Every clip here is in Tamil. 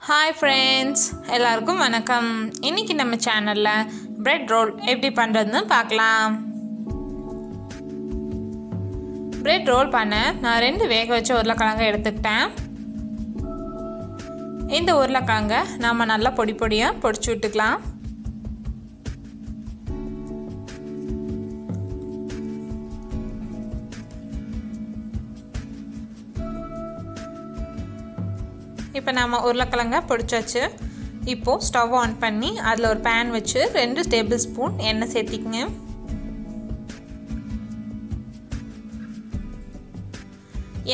Hi friends, எல்லாருக்கும் வணக்கம். இன்னைக்கு நம்ம சேனல்ல bread roll எப்படி பண்றதுன்னு பார்க்கலாம். bread roll பண்ண நான் ரெண்டு வேக வச்ச உருளைக்கிழங்கு எடுத்துக்கிட்டேன். இந்த உருளைக்கிழங்கை நாம நல்லா பொடி பொடியா பொடிச்சு விட்டுக்கலாம். இப்போ நாம உருளைக்கிழங்கை பொடிச்சாச்சு. இப்போ ஸ்டவ் ஆன் பண்ணி அதில் ஒரு பேன் வச்சு 2 டேபிள்ஸ்பூன் எண்ணெய் சேர்த்திக்கங்க.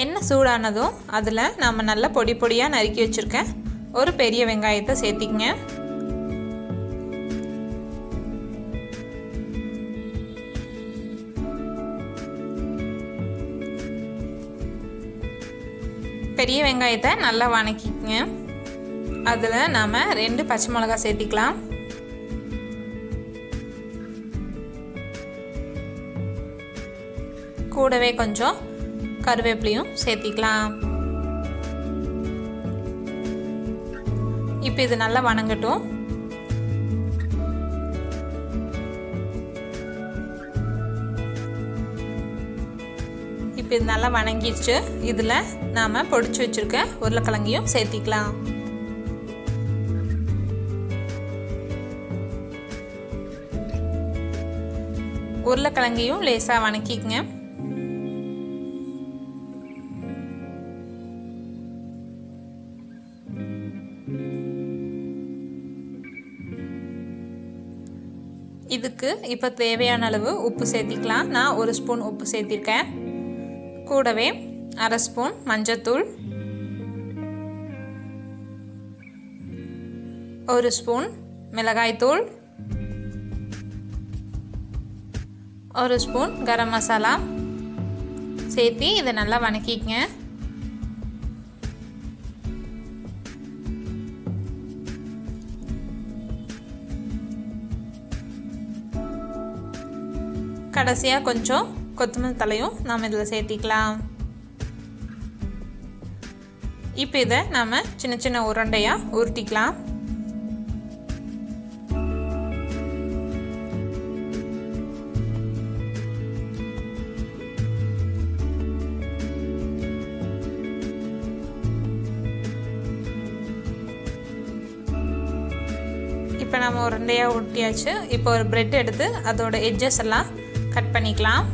எண்ணெய் சூடானதும் அதில் நம்ம நல்லா பொடி பொடியாக நறுக்கி வச்சுருக்கேன் ஒரு பெரிய வெங்காயத்தை சேர்த்திக்கங்க. பெரிய வெங்காயத்தை நல்லா வணக்கிக்கங்க. அதில் நாம் 2 பச்சை மிளகாய் சேர்த்திக்கலாம். கூடவே கொஞ்சம் கருவேப்பிலையும் சேர்த்திக்கலாம். இப்போ இது நல்லா வணங்கட்டும். இப்போ இது நல்லா வணங்கிடுச்சு. இதில் நாம் பொடிச்சு வச்சுருக்க உருளைக்கிழங்கையும் சேர்த்திக்கலாம். உருளைக்கிழங்கையும் லேசாக வணக்கிக்கங்க. இதுக்கு இப்போ தேவையான அளவு உப்பு சேர்த்திக்கலாம். நான் 1 ஸ்பூன் உப்பு சேர்த்திருக்கேன். கூடவே 1/2 ஸ்பூன் மஞ்சத்தூள், 1 ஸ்பூன் மிளகாய்த்தூள், 1 ஸ்பூன் கரம் மசாலா சேர்த்து இதை நல்லா வணக்கிக்கங்க. கடைசியாக கொஞ்சம் கொத்தமல்லி தலையும் நாம் இதில் சேர்த்திக்கலாம். இப்போ இதை நாம் சின்ன சின்ன உருண்டையாக உருட்டிக்கலாம். இப்போ நம்ம உருண்டையாக உருட்டியாச்சு. இப்போ ஒரு பிரெட் எடுத்து அதோட எட்ஜஸ் எல்லாம் கட் பண்ணிக்கலாம்.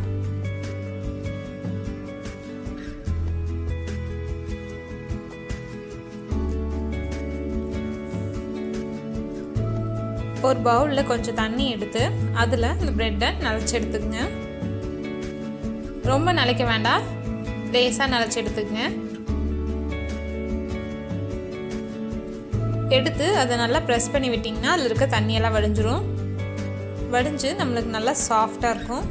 ஒரு பவுலில் கொஞ்சம் தண்ணி எடுத்து அதில் இந்த பிரெட்டை நனைச்சி எடுத்துக்கங்க. ரொம்ப நனைக்க வேண்டாம், லேசாக நனைச்சி எடுத்துக்கங்க. எடுத்து அதை நல்லா ப்ரெஸ் பண்ணி விட்டிங்கன்னா அதில் இருக்க தண்ணியெல்லாம் வடிஞ்சிரும். வடிஞ்சு நம்மளுக்கு நல்லா சாஃப்டாக இருக்கும்.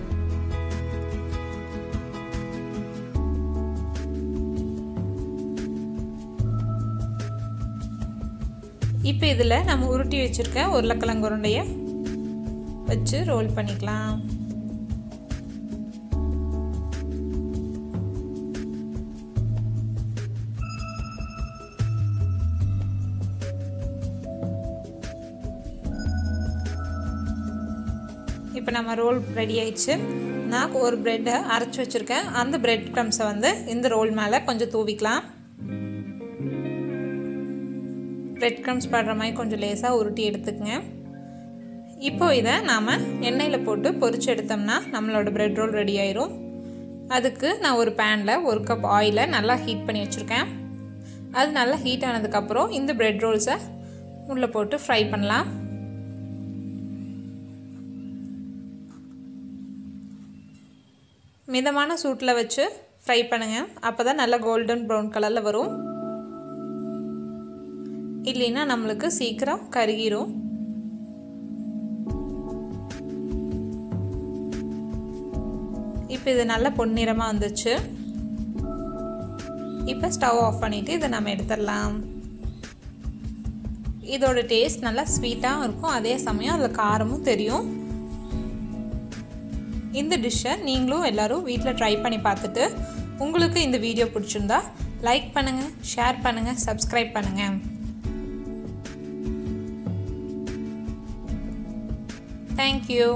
இப்போ இதில் நம்ம உருட்டி வச்சுருக்க உருளைக்கிழங்கு உருண்டையை வச்சு ரோல் பண்ணிக்கலாம். இப்போ நம்ம ரோல் ரெடி ஆயிடுச்சு. நான் ஒரு ப்ரெட்டை அரைச்சி வச்சுருக்கேன். அந்த பிரெட் க்ரம்ஸை வந்து இந்த ரோல் மேலே கொஞ்சம் தூவிக்கலாம். பிரெட் க்ரம்ஸ் படுற மாதிரி கொஞ்சம் லேசாக உருட்டி எடுத்துக்கங்க. இப்போ இதை நாம் எண்ணெயில் போட்டு பொரிச்சு எடுத்தோம்னா நம்மளோட பிரெட் ரோல் ரெடி ஆயிரும். அதுக்கு நான் ஒரு பேனில் 1 கப் ஆயிலை நல்லா ஹீட் பண்ணி வச்சுருக்கேன். அது நல்லா ஹீட் ஆனதுக்கப்புறம் இந்த பிரெட் ரோல்ஸை உள்ளே போட்டு ஃப்ரை பண்ணலாம். மிதமான சூட்டில் வச்சு ஃப்ரை பண்ணுங்கள். அப்போ தான் நல்லா கோல்டன் ப்ரௌன் கலரில் வரும். இல்லைன்னா நம்மளுக்கு சீக்கிரம் கருகிரும். இப்போ இது நல்லா பொன்னிறமாக வந்துச்சு. இப்போ ஸ்டவ் ஆஃப் பண்ணிவிட்டு இதை நம்ம எடுத்துடலாம். இதோட டேஸ்ட் நல்லா ஸ்வீட்டாகவும் இருக்கும், அதே சமயம் அதில் காரமும் தெரியும். இந்த டிஷ்ஷை நீங்களும் எல்லாரும் வீட்டில் ட்ரை பண்ணி பார்த்துட்டு உங்களுக்கு இந்த வீடியோ பிடிச்சிருந்தா லைக் பண்ணுங்கள், ஷேர் பண்ணுங்கள், சப்ஸ்கிரைப் பண்ணுங்கள். தேங்க்யூ.